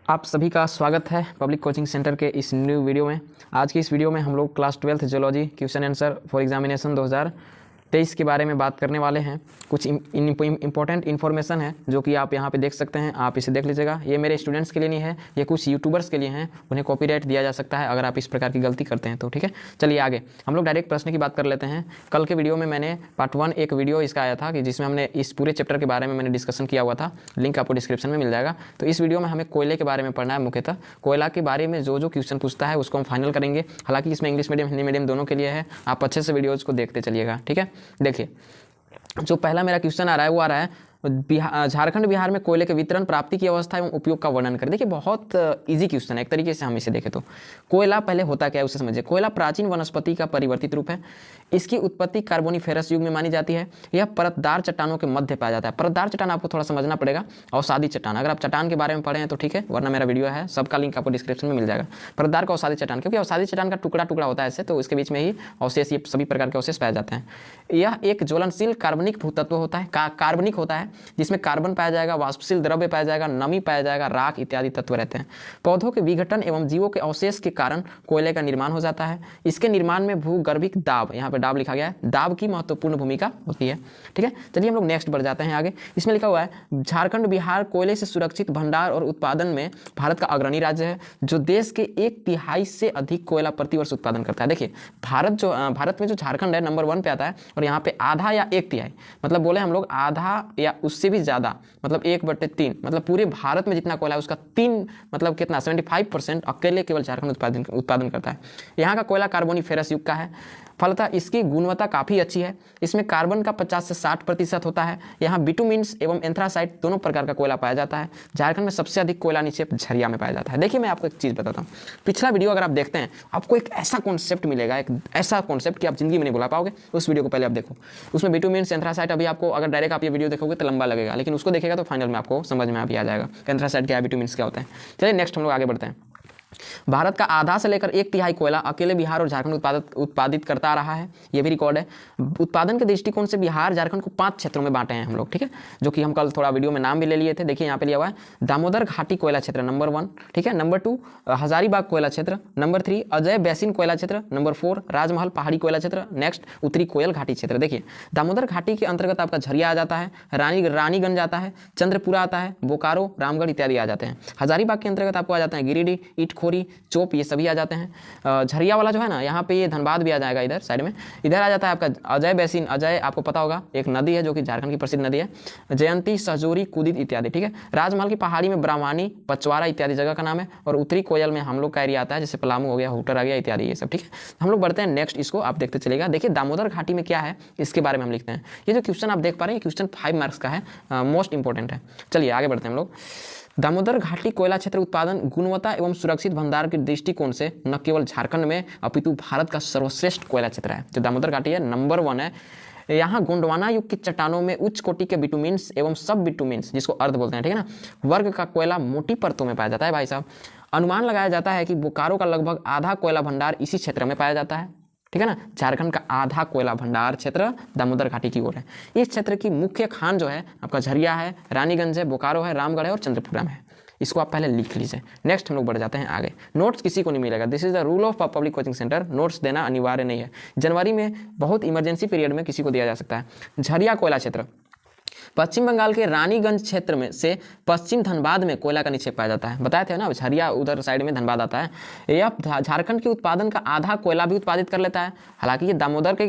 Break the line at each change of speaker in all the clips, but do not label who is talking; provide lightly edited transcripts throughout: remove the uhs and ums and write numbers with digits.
आप सभी का स्वागत है पब्लिक कोचिंग सेंटर के इस न्यू वीडियो में। आज की इस वीडियो में हम लोग class 12th geology question answer for examination 2023 के बारे में बात करने वाले हैं। कुछ इंपॉर्टेंट इन्फॉर्मेशन है जो कि आप यहाँ पे देख सकते हैं, आप इसे देख लीजिएगा। ये मेरे स्टूडेंट्स के लिए नहीं है, ये कुछ यूट्यूबर्स के लिए हैं, उन्हें कॉपीराइट दिया जा सकता है अगर आप इस प्रकार की गलती करते हैं तो। ठीक है, चलिए आगे हम लोग डायरेक्ट प्रश्न की बात कर लेते हैं। कल के वीडियो में मैंने पार्ट 1 एक वीडियो इसका आया था कि जिसमें हमने इस पूरे चैप्टर के बारे में मैंने डिस्कशन किया हुआ था, लिंक आपको डिस्क्रिप्शन में मिल जाएगा। तो इस वीडियो में हमें कोयले के बारे में पढ़ना है। मुख्यतः कोयला के बारे में जो क्वेश्चन पूछता है उसको हम फाइनल करेंगे। हालांकि इसमें इंग्लिश मीडियम हिंदी मीडियम दोनों के लिए है, आप अच्छे से वीडियोज़ को देखते चलिएगा। ठीक है, देखिए जो पहला मेरा क्वेश्चन आ रहा है वो आ रहा है झारखंड बिहार में कोयले के वितरण, प्राप्ति की अवस्था एवं उपयोग का वर्णन करें। देखिए बहुत इजी क्वेश्चन है, एक तरीके से हम इसे देखें तो कोयला पहले होता क्या है उसे समझिए। कोयला प्राचीन वनस्पति का परिवर्तित रूप है। इसकी उत्पत्ति कार्बोनिफेरस युग में मानी जाती है। यह परतदार चट्टानों के मध्य पाया जाता है। परतदार चट्टान आपको थोड़ा समझना पड़ेगा, अवसादी चट्टान। अगर आप चट्टान के बारे में पढ़े हैं तो ठीक है, वरना मेरा वीडियो है, सबका लिंक आपको डिस्क्रिप्शन में मिल जाएगा। परतदार का अवसादी चट्टान, क्योंकि अवसादी चट्टान का टुकड़ा टुकड़ा होता है ऐसे, तो इसके बीच में ही अवशेष, ये सभी प्रकार के अवशेष पाए जाते हैं। यह एक ज्वलनशील कार्बनिक भूतत्व होता है, कार्बनिक होता है, जिसमें कार्बन पाया जाएगा, वाष्पशील द्रव्य पाया जाएगा, नमी पाया जाएगा, राख इत्यादि तत्व रहते हैं। पौधों के विघटन एवं जीवों के अवशेष के कारण कोयले का निर्माण हो जाता है। इसके निर्माण में भूगर्भिक दाब, यहाँ पे दाब लिखा गया है, दाब की महत्वपूर्ण भूमिका होती है। ठीक है, चलिए हम लोग नेक्स्ट बढ़ जाते हैं आगे। इसमें लिखा हुआ है झारखंड बिहार कोयले से सुरक्षित भंडार और उत्पादन में भारत का अग्रणी राज्य है, जो देश के 1/3 से अधिक कोयला प्रतिवर्ष उत्पादन करता है। देखिए भारत में जो झारखंड है नंबर 1 पे आता है, और यहाँ पे आधा या 1/3, मतलब बोले हम लोग आधा या उससे भी ज्यादा, मतलब 1/3, मतलब पूरे भारत में जितना कोयला है उसका 3, मतलब कितना 75% अकेले केवल झारखंड उत्पादन करता है। यहाँ का कोयला कार्बोनिफेरस युग का है। फलतः इसकी गुणवत्ता काफ़ी अच्छी है। इसमें कार्बन का 50 से 60% होता है। यहाँ बिटुमिन्स एवं एंथ्रासाइट दोनों प्रकार का कोयला पाया जाता है। झारखंड में सबसे अधिक कोयला निक्षेप झरिया में पाया जाता है। देखिए मैं आपको एक चीज़ बताता हूँ, पिछला वीडियो अगर आप देखते हैं आपको एक ऐसा कॉन्सेप्ट मिलेगा, एक ऐसा कॉन्सेप्ट कि आप जिंदगी में नहीं भुला पाओगे। उस वीडियो को पहले आप देखो, उसमें बिटुमिन्स एंथ्रासाइट, अभी आपको अगर डायरेक्ट आप ये वीडियो देखोगे तो लंबा लगेगा, लेकिन उसको देखेगा तो फाइनल में आपको समझ में आ जाएगा एंथ्रासाइट क्या है, बिटुमिन्स क्या होता है। चलिए नेक्स्ट हम लोग आगे बढ़ते हैं। भारत का आधा से लेकर 1/3 कोयला अकेले बिहार और झारखंड उत्पादित करता रहा है, ये भी रिकॉर्ड है। उत्पादन के दृष्टिकोण से बिहार झारखंड को 5 क्षेत्रों में बांटे हैं हम लोग। ठीक है, जो कि हम कल थोड़ा वीडियो में नाम भी ले लिए थे। देखिए यहाँ पे लिया हुआ है दामोदर घाटी कोयला क्षेत्र नंबर 1, ठीक है, नंबर 2 हजारीबाग कोयला क्षेत्र, नंबर 3 अजय बेसिन कोयला क्षेत्र, नंबर 4 राजमहल पहाड़ी कोयला क्षेत्र, नेक्स्ट उत्तरी कोयल घाटी क्षेत्र। देखिए दामोदर घाटी के अंतर्गत आपका झरिया आ जाता है, रानीगंज आता है, चंद्रपुरा आता है, बोकारो, रामगढ़ इत्यादि आ जाते हैं। हजारीबाग के अंतर्गत आपको आ जाते हैं गिरिडीह, ईटखोरी, चोप, ये सभी आ जाते हैं। झरिया वाला जो है ना, यहाँ पे ये धनबाद भी आ जाएगा, इधर साइड में। इधर आ जाता है आपका अजय बेसिन। अजय आपको पता होगा एक नदी है जो कि झारखंड की प्रसिद्ध नदी है, जयंती, सहजोरी, कुदित इत्यादि। ठीक है, राजमहल की पहाड़ी में ब्राह्मणी, पचवारा इत्यादि जगह का नाम है। और उत्तरी कोयल में हम लोग का एरिया आता है, जैसे पलामू हो गया, हुटर आ गया इत्यादि, ये सब। ठीक है, हम लोग बढ़ते हैं नेक्स्ट, इसको आप देखते चलेगा। देखिए दामोदर घाटी में क्या है इसके बारे में हम लिखते हैं। ये जो क्वेश्चन आप देख पा रहे हैं, क्वेश्चन 5 मार्क्स का है, मोस्ट इंपॉर्टेंट है। चलिए आगे बढ़ते हैं हम लोग। दामोदर घाटी कोयला क्षेत्र उत्पादन, गुणवत्ता एवं सुरक्षित भंडार के दृष्टिकोण से न केवल झारखंड में अपितु भारत का सर्वश्रेष्ठ कोयला क्षेत्र है। जो दामोदर घाटी है नंबर 1 है। यहाँ गोंडवाना युग की चट्टानों में उच्च कोटि के बिटुमिन्स एवं सब बिटुमिन्स, जिसको अर्ध बोलते हैं, ठीक है ना, वर्ग का कोयला मोटी परतों में पाया जाता है। भाई साहब, अनुमान लगाया जाता है कि बोकारो का लगभग आधा कोयला भंडार इसी क्षेत्र में पाया जाता है। ठीक है ना, झारखंड का आधा कोयला भंडार क्षेत्र दामोदर घाटी की ओर है। इस क्षेत्र की मुख्य खान जो है आपका झरिया है, रानीगंज है, बोकारो है, रामगढ़ है और चंद्रपुरा में है। इसको आप पहले लिख लीजिए। नेक्स्ट हम लोग बढ़ जाते हैं आगे। नोट्स किसी को नहीं मिलेगा, this is the rule of public coaching centre. Notes देना अनिवार्य नहीं है। जनवरी में बहुत इमरजेंसी पीरियड में किसी को दिया जा सकता है। झरिया कोयला क्षेत्र पश्चिम बंगाल के रानीगंज क्षेत्र में से पश्चिम धनबाद में कोयला का निक्षेप पाया जाता है। बताए थे ना, झरिया उधर साइड में धनबाद आता है। यह झारखंड के उत्पादन का आधा कोयला भी उत्पादित कर लेता है। हालांकि ये दामोदर के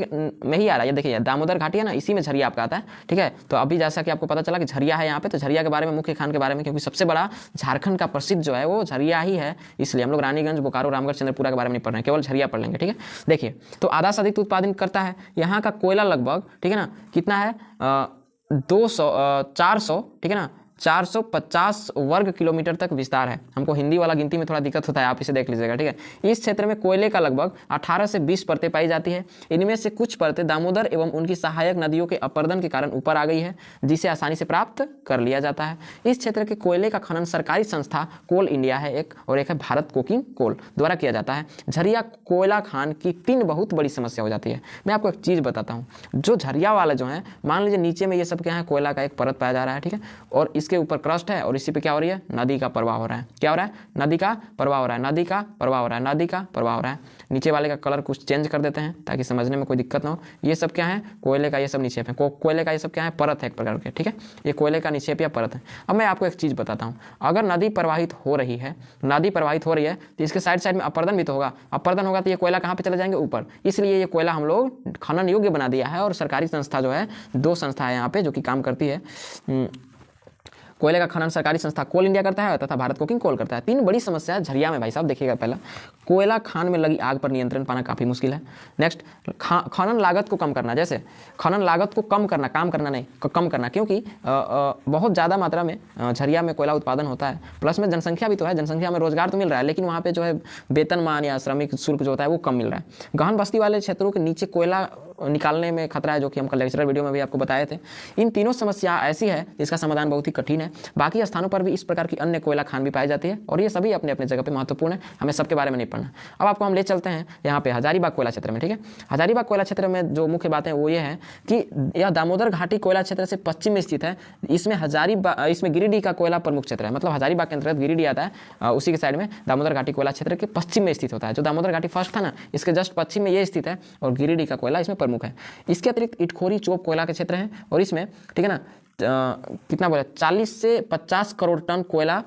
में ही आ रहा है। ये देखिए दामोदर घाटी है ना, इसी में झरिया आपका आता है। ठीक है, तो अभी जैसा कि आपको पता चला कि झरिया है यहाँ पे, तो झरिया के बारे में, मुख्य खान के बारे में, क्योंकि सबसे बड़ा झारखंड का प्रसिद्ध जो है वो झरिया ही है, इसलिए हम लोग रानीगंज, बोकारो, रामगढ़, चंद्रपुरा के बारे में नहीं पढ़ रहे हैं, केवल झरिया पढ़ लेंगे। ठीक है, देखिए तो आधा से अधिक उत्पादन करता है। यहाँ का कोयला लगभग, ठीक है ना, कितना है 400, ठीक है ना, 450 वर्ग किलोमीटर तक विस्तार है। हमको हिंदी वाला गिनती में थोड़ा दिक्कत होता है, आप इसे देख लीजिएगा। ठीक है, इस क्षेत्र में कोयले का लगभग 18 से 20 परतें पाई जाती है। इनमें से कुछ परतें दामोदर एवं उनकी सहायक नदियों के अपरदन के कारण ऊपर आ गई है, जिसे आसानी से प्राप्त कर लिया जाता है। इस क्षेत्र के कोयले का खनन सरकारी संस्था कोल इंडिया है एक, और एक है भारत कोकिंग कोल द्वारा किया जाता है। झरिया कोयला खान की 3 बहुत बड़ी समस्या हो जाती है। मैं आपको एक चीज़ बताता हूँ, जो झरिया वाला जो है, मान लीजिए नीचे में ये सब क्या है, कोयला का एक परत पाया जा रहा है। ठीक है, और इस इसके ऊपर क्रस्ट है और इसी पे क्या हो रही है, नदी का प्रवाह हो रहा है। क्या हो रहा है, नदी का प्रवाह हो रहा है, नदी का प्रवाह हो रहा है, नदी का प्रवाह हो रहा है। नीचे वाले का कलर कुछ चेंज कर देते हैं ताकि समझने में कोई दिक्कत ना हो। ये सब क्या है, कोयले का ये सब निक्षेप है। कोयले का ये सब क्या है, परत है एक प्रकार के, ठीक है, ये कोयले का निक्षेप या परत है। अब मैं आपको एक चीज़ बताता हूँ, अगर नदी प्रवाहित हो रही है, नदी प्रवाहित हो रही है तो इसके साइड साइड में अपरदन भी तो होगा। अपरदन होगा तो ये कोयला कहाँ पे चले जाएंगे, ऊपर। इसलिए ये कोयला हम लोग खनन योग्य बना दिया है। और सरकारी संस्था जो है, 2 संस्था है यहाँ पे जो कि काम करती है। कोयले का खनन सरकारी संस्था कोल इंडिया करता है तथा भारत कोकिंग कोल करता है। 3 बड़ी समस्या है झरिया में भाई साहब, देखिएगा। पहला, कोयला खान में लगी आग पर नियंत्रण पाना काफ़ी मुश्किल है। नेक्स्ट, खनन लागत को कम करना, जैसे खनन लागत को कम करना, काम करना नहीं, कम करना, क्योंकि बहुत ज़्यादा मात्रा में झरिया में कोयला उत्पादन होता है। प्लस में जनसंख्या भी तो है, जनसंख्या में रोजगार तो मिल रहा है, लेकिन वहाँ पर जो है वेतनमान या श्रमिक शुल्क जो होता है वो कम मिल रहा है। गहन बस्ती वाले क्षेत्रों के नीचे कोयला निकालने में खतरा है, जो कि हम कल लेक्चरल वीडियो में भी आपको बताए थे। इन तीनों समस्या ऐसी है जिसका समाधान बहुत ही कठिन है। बाकी स्थानों पर भी इस प्रकार की अन्य कोयला खान भी पाई जाती है और ये सभी अपने अपने जगह पे महत्वपूर्ण है, हमें सबके बारे में नहीं पढ़ना। अब आपको हम ले चलते हैं यहाँ पे हजारीबाग कोयला क्षेत्र में, ठीक है। हजारीबाग कोयला क्षेत्र में जो मुख्य बातें वो ये है कि यह दामोदर घाटी कोयला क्षेत्र से पश्चिम में स्थित है। इसमें गिरिडीह का कोयला प्रमुख क्षेत्र है, मतलब हजारीबाग के अंतर्गत गिरिडीह आता है, उसी के साइड में दामोदर घाटी कोयला क्षेत्र के पश्चिम में स्थित होता है। जो दामोदर घाटी फर्स्ट था ना, इसके जस्ट पश्चिम में ये स्थित है और गिरिडीह का कोयला इसमें प्रमुख है। इसके अतिरिक्त इटखोरी चोप कोयला के क्षेत्र है और इसमें, ठीक है ना, कितना बोला, 40 से 50 करोड़ टन कोयला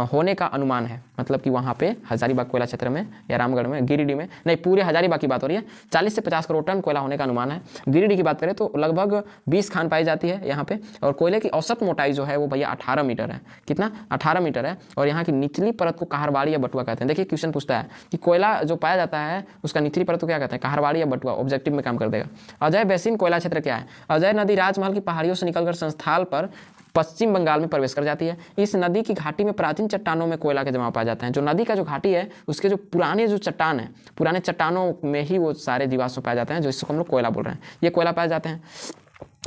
होने का अनुमान है। मतलब कि वहाँ पे हजारीबाग कोयला क्षेत्र में या रामगढ़ में, गिरिडीह में नहीं, पूरे हजारीबाग की बात हो रही है, 40 से 50 करोड़ टन कोयला होने का अनुमान है। गिरिडीह की बात करें तो लगभग 20 खान पाई जाती है यहाँ पे। और कोयले की औसत मोटाई जो है वो भैया 18 मीटर है। कितना, 18 मीटर है। और यहाँ की निचली परत को कहरवाड़ी या बटुआ कहते हैं। देखिए क्वेश्चन पूछता है कि कोयला जो पाया जाता है उसका निचली परत को क्या कहते हैं, कहरवाड़ी या बटुआ। ऑब्जेक्टिव में काम कर देगा। अजय बेसिन कोयला क्षेत्र क्या है, अजय नदी राजमहल की पहाड़ियों से निकलकर संस्थाल पर पश्चिम बंगाल में प्रवेश कर जाती है। इस नदी की घाटी में प्राचीन चट्टानों में कोयला के जमाव पाए जाते हैं। जो नदी का जो घाटी है उसके जो पुराने जो चट्टान है, पुराने चट्टानों में ही वो सारे जीवाश्म पाए जाते हैं, जो इसको हम लोग कोयला बोल रहे हैं। ये कोयला पाए जाते हैं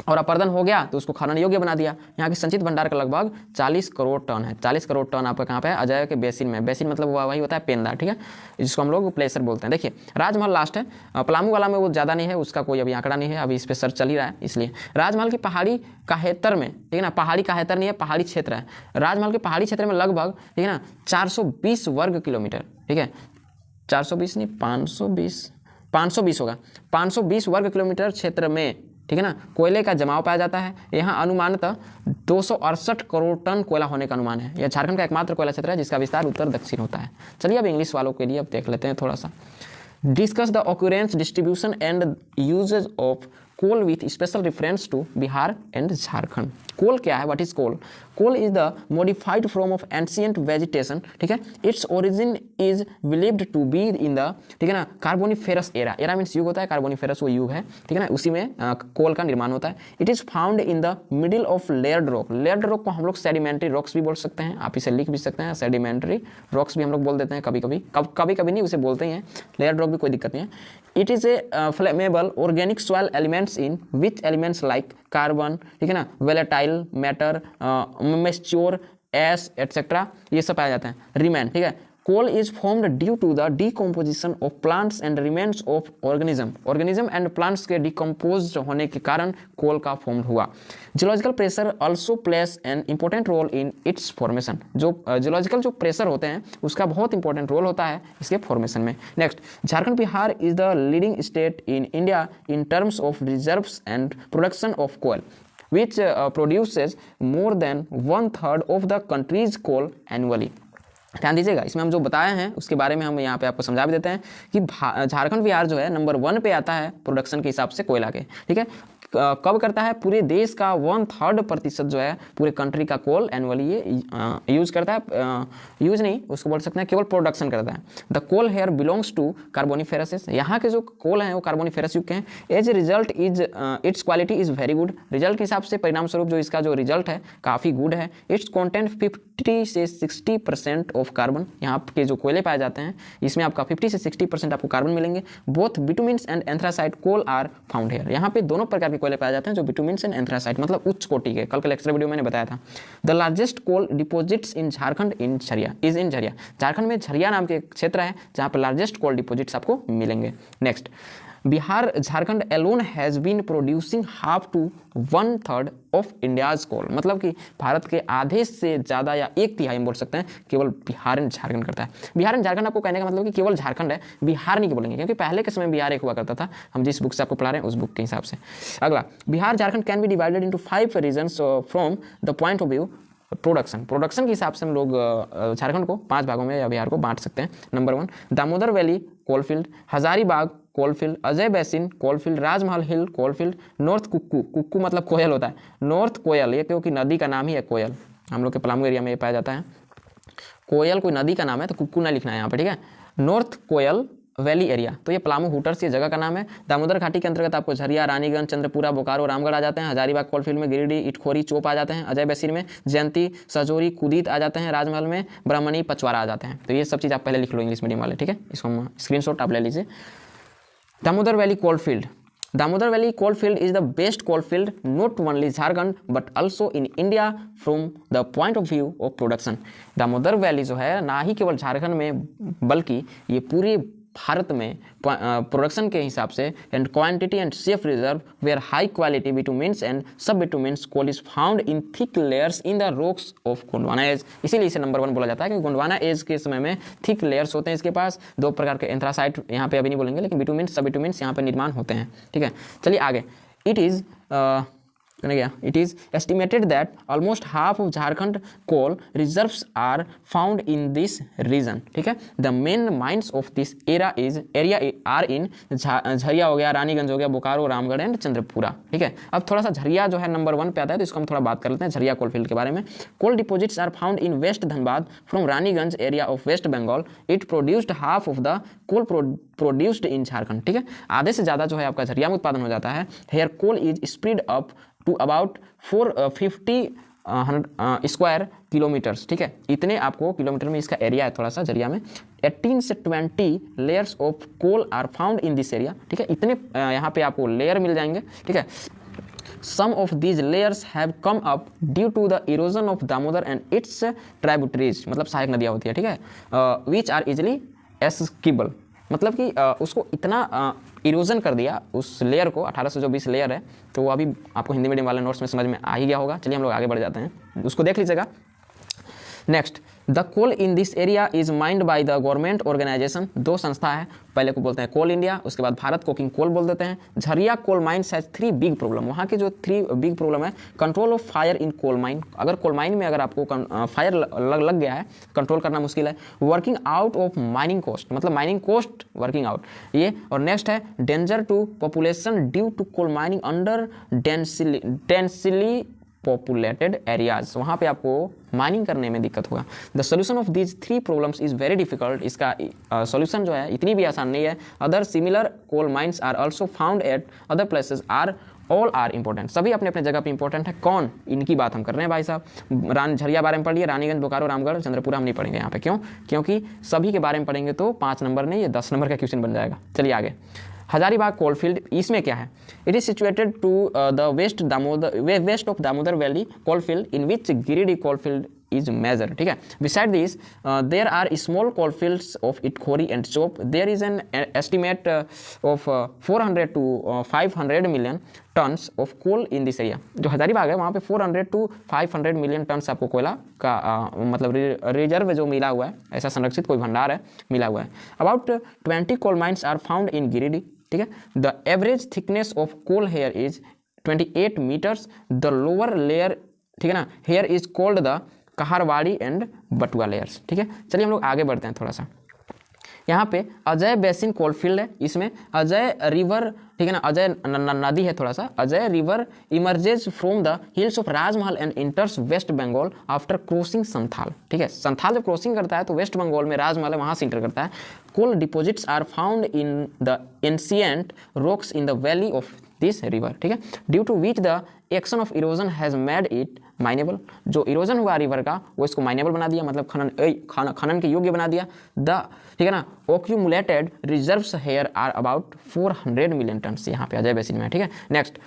और अपरदन हो गया तो उसको खनन योग्य बना दिया। यहाँ की संचित भंडार का लगभग 40 करोड़ टन है। 40 करोड़ टन आपका कहाँ पे है, अजय के बेसिन में। बेसिन मतलब वही होता है पेंदा, ठीक है, जिसको हम लोग प्लेसर बोलते हैं। देखिए राजमहल लास्ट है, पलामू वाला में वो ज़्यादा नहीं है, उसका कोई अभी आंकड़ा नहीं है, अभी इस पर सर्च चल ही रहा है। इसलिए राजमहल की पहाड़ी काहेतर में, ठीक है ना, पहाड़ी काहेतर नहीं है, पहाड़ी क्षेत्र है। राजमहल के पहाड़ी क्षेत्र में लगभग, ठीक है ना, 420 वर्ग किलोमीटर, ठीक है, 420 नहीं, 520 होगा, 520 वर्ग किलोमीटर क्षेत्र में, ठीक है ना, कोयले का जमाव पाया जाता है। यहाँ अनुमानतः 268 करोड़ टन कोयला होने का अनुमान है। यह झारखंड का एकमात्र कोयला क्षेत्र है जिसका विस्तार उत्तर दक्षिण होता है। चलिए अब इंग्लिश वालों के लिए अब देख लेते हैं थोड़ा सा। Discuss the occurrence, distribution and usages of coal with special reference to Bihar and Jharkhand. Coal क्या है, what is coal? Coal is the modified form of ancient vegetation, ठीक है। Its origin is believed to be in the, ठीक है ना, Carboniferous era. Era means युग होता है, कार्बोनिफेरस वो युग है, ठीक है ना, उसी में कोल का निर्माण होता है। It is found in the middle of layered rock. Layered rock को हम लोग सेडिमेंट्री रॉक्स भी बोल सकते हैं, आप इसे लिख भी सकते हैं, सेडिमेंट्री रॉक्स भी हम लोग बोल देते हैं कभी कभी नहीं, उसे बोलते ही हैं लेयर्ड रॉक भी, कोई दिक्कत नहीं है। It is a flammable organic soil elements in which elements like carbon, ठीक है ना, volatile matter, moisture ash etcetera, ये सब पाया जाता है। रिमेन, ठीक है। Coal is formed due to the decomposition of plants and remains of organism and plants के डिकम्पोज होने के कारण कोल का फॉर्म हुआ। Geological pressure also plays an important role in its formation. जो जियोलॉजिकल जो प्रेशर होते हैं उसका बहुत इंपॉर्टेंट रोल होता है इसके फॉर्मेशन में। Next, Jharkhand Bihar is the leading state in India in terms of reserves and production of coal, which produces more than 1/3 of the country's coal annually। ध्यान दीजिएगा, इसमें हम जो बताए हैं उसके बारे में हम यहाँ पे आपको समझा भी देते हैं कि झारखंड बिहार जो है नंबर 1 पे आता है प्रोडक्शन के हिसाब से कोयला के, ठीक है। कब करता है, पूरे देश का 1/3% जो है पूरे कंट्री का कोल एनुअली ये यूज करता है, यूज नहीं उसको बोल सकते हैं, केवल प्रोडक्शन करता है। The coal here belongs to Carboniferous. यहाँ के जो कोल हैं वो कार्बोनिफेरस युग के हैं। As a result is its quality is very good. Result के हिसाब से, परिणाम स्वरूप जो इसका जो रिजल्ट है काफ़ी गुड है। इट्स कॉन्टेंट 50 से 60% ऑफ कार्बन। यहाँ के जो कोयले पाए जाते हैं इसमें आपका 50 से 60% आपको कार्बन मिलेंगे। Both bituminous and anthracite coal are found here. यहाँ पे दोनों प्रकार के कोयले पाए जाते हैं जो बिटुमिन्स एंड एंथ्रासाइट, मतलब उच्च कोटि के। कल के लेक्चर वीडियो मैंने बताया था। The largest coal deposits in Jharkhand in Jharia is in Jharia. Jharkhand में झरिया नाम के क्षेत्र है जहाँ पर लार्जेस्ट कोल डिपोजिट्स आपको मिलेंगे। Next, Bihar Jharkhand alone has been producing half to 1/3 of India's coal, मतलब कि भारत के आधे से ज़्यादा या 1/3 हम बोल सकते हैं केवल बिहार एंड झारखंड करता है। बिहार एंड झारखंड आपको कहने का मतलब कि केवल झारखंड है, बिहार नहीं बोलेंगे, क्योंकि पहले के समय बिहार एक हुआ करता था। हम जिस बुक से आपको पढ़ा रहे हैं उस बुक के हिसाब से। अगला, Bihar Jharkhand can be divided into 5 regions from the point of view production के हिसाब से हम लोग झारखंड को 5 भागों में या बिहार को बांट सकते हैं। Number 1 Damodar valley coalfield, Hazaribagh coalfield, Ajay basin coalfield, Rajmahal hill coalfield, north कुक्कू, कुक्कू मतलब कोयल होता है, नॉर्थ कोयल, ये क्योंकि नदी का नाम ही है कोयल, हम लोग के पलामू एरिया में ये पाया जाता है। कोयल कोई नदी का नाम है तो कुक्कू ना लिखना है यहाँ पे, ठीक है। नॉर्थ कोयल वैली एरिया, तो ये पलामू हुटर्स ये जगह का नाम है। दामोदर घाटी के अंतर्गत आपको झरिया, रानीगंज, चंद्रपुरा, बोकारो, रामगढ़ आ जाते हैं। हजारीबाग कोलफील्ड में गिरिडीह, इटखोरी, चोप आ जाते हैं। अजय बेसिन में जयंती, सजोरी, कुदीत आ जाते हैं। राजमहल में ब्राह्मणी, पचवारा आ जाते हैं। तो ये सब चीज़ आप पहले लिख लो इंग्लिश मीडियम वाले, ठीक है। इसको हम स्क्रीनशॉट आप ले लीजिए। Damodar valley coalfield, Damodar Valley coalfield is the best coalfield not only Jharkhand but also in India from the point of view of production. Damodar valley जो है ना ही केवल झारखंड में बल्कि ये पूरे भारत में प्रोडक्शन के हिसाब से and quantity and safe reserve where high quality bituminous and sub bituminous coal is found in thick layers in the rocks of Gondwana age. इसीलिए इसे नंबर 1 बोला जाता है कि गोंडवाना एज के समय में थिक लेयर्स होते हैं इसके पास। 2 प्रकार के एंथ्रासाइट यहाँ पे अभी नहीं बोलेंगे, लेकिन बिटुमेंस सब बिटुमेंस यहाँ पे निर्माण होते हैं, ठीक है। चलिए आगे। It is estimated that almost half of Jharkhand coal reserves are found in this region, ठीक है। The main mines of this area are in Jharia हो गया, रानीगंज हो गया, बोकारो, रामगढ़ एंड चंद्रपुरा, ठीक है। अब थोड़ा सा झरिया जो है नंबर 1 पे आता है, तो इसको हम थोड़ा बात कर लेते हैं झरिया कोलफील्ड के बारे में। Coal deposits are found in west Dhanbad from Raniganj area of West Bengal. It produced half of the coal produced in Jharkhand, ठीक है। आधे से ज़्यादा जो है आपका झरिया में उत्पादन हो जाता है। Here coal is spread up to about 450 square kilometres, ठीक है। इतने आपको किलोमीटर में इसका एरिया है थोड़ा सा झरिया में। 18 से 20 layers of coal are found in this area, ठीक है। इतने यहाँ पे आपको लेयर मिल जाएंगे, ठीक है। Some of these layers have come up due to the erosion of Damodar and its tributaries, मतलब सहायक नदियाँ होती है, ठीक है। Which are easily escapable, मतलब कि उसको इतना इरोजन कर दिया उस लेयर को, 18 से जो 20 लेयर है, तो वो अभी आपको हिंदी मीडियम वाले नोट्स में समझ में आ ही गया होगा। चलिए हम लोग आगे बढ़ जाते हैं, उसको देख लीजिएगा। Next, the coal in this area is mined by the government organisation. 2 संस्था है, पहले को बोलते हैं कोल इंडिया, उसके बाद भारत कोकिंग कोल बोल देते हैं। Jharia coal mines has 3 big problem. वहाँ के जो 3 बिग प्रॉब्लम है, control of fire in coal mine, अगर कोल माइन में अगर आपको फायर लग गया है, कंट्रोल करना मुश्किल है। Working out of mining cost, मतलब माइनिंग कॉस्ट वर्किंग आउट ये। और नेक्स्ट है danger to population due to coal mining under densely populated areas, वहाँ पे आपको माइनिंग करने में दिक्कत होगा। The solution of these 3 problems is very difficult, इसका सोल्यूशन जो है इतनी भी आसान नहीं है। Other similar coal mines are also found at other places are all are important, सभी अपने अपने जगह पे इंपॉर्टेंट है। कौन, इनकी बात हम कर रहे हैं भाई साहब। झरिया बारे में पढ़ लिया, रानीगंज, बोकारो, रामगढ़, चंद्रपुरा हम नहीं पढ़ेंगे यहाँ पे। क्यों? क्योंकि सभी के बारे में पढ़ेंगे तो 5 नंबर नहीं, ये 10 नंबर का क्वेश्चन बन जाएगा। चलिए आगे। हजारीबाग कोलफील्ड, इसमें क्या है? It is situated to the west of Damodar valley coalfield in which Giridih coalfield is major, ठीक है। Beside this, there are small coalfields of Itkhori and Chop. There is an estimate of 400 to 500 million tons of coal in this area. जो हजारीबाग है वहाँ पे 400 to 500 million tons आपको कोयला का मतलब रिजर्व जो मिला हुआ है, ऐसा संरक्षित कोई भंडार है मिला हुआ है। About 20 coal mines are found in Giridih, ठीक है। The average thickness of coal here is 28 meters. The lower layer, ठीक है ना, here is called the Kaharwadi and बटुआ लेयर्स, ठीक है। चलिए हम लोग आगे बढ़ते हैं थोड़ा सा। यहाँ पे अजय बेसिन कोलफील्ड है, इसमें अजय रिवर, ठीक है ना, अजय नदी है थोड़ा सा। Ajay river emerges from the hills of Rajmahal and enters West Bengal after crossing Santhal, ठीक है। संथाल जब क्रॉसिंग करता है तो वेस्ट बंगाल में राजमहल है, वहाँ से इंटर करता है। Coal deposits are found in the ancient rocks in the valley of this river, ठीक है। Due to which the action of erosion has made it minable, जो इरोजन हुआ रिवर का वो इसको माइनेबल बना दिया, मतलब खनन के योग्य बना दिया। द, ठीक है ना, accumulated reserves here are about 400 million tons, यहाँ पे अजय बेसिन में, ठीक है। नेक्स्ट,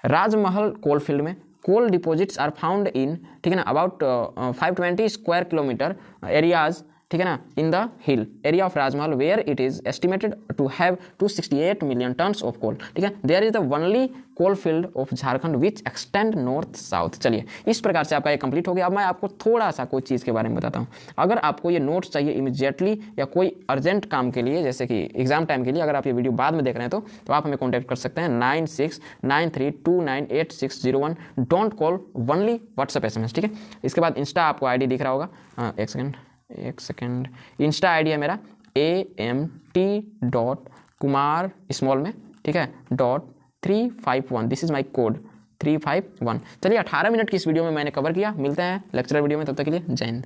राजमहल कोलफील्ड में कोल डिपोजिट्स आर फाउंड इन, ठीक है ना, अबाउट 520 स्क्वायर किलोमीटर एरियाज, ठीक है ना, in the hill area of Rajmahal where it is estimated to have 268 million tons of coal. ठीक है, there is the only coal field of Jharkhand which extend north south. चलिए, इस प्रकार से आपका ये कंप्लीट हो गया। अब मैं आपको थोड़ा सा कोई चीज़ के बारे में बताता हूँ। अगर आपको ये नोट्स चाहिए इमीडिएटली या कोई अर्जेंट काम के लिए, जैसे कि एग्जाम टाइम के लिए, अगर आप ये वीडियो बाद में देख रहे हैं तो आप हमें कॉन्टैक्ट कर सकते हैं 9693298601। Don't call, only WhatsApp SMS। ठीक है, इसके बाद इंस्टा आपको ID दिख रहा होगा, एक सेकेंड, इंस्टा ID है मेरा AMT.kumar स्मॉल में, ठीक है, .351। This is my code 351। चलिए, 18 मिनट की इस वीडियो में मैंने कवर किया। मिलते हैं लेक्चरर वीडियो में, तब तक के लिए जय हिंद।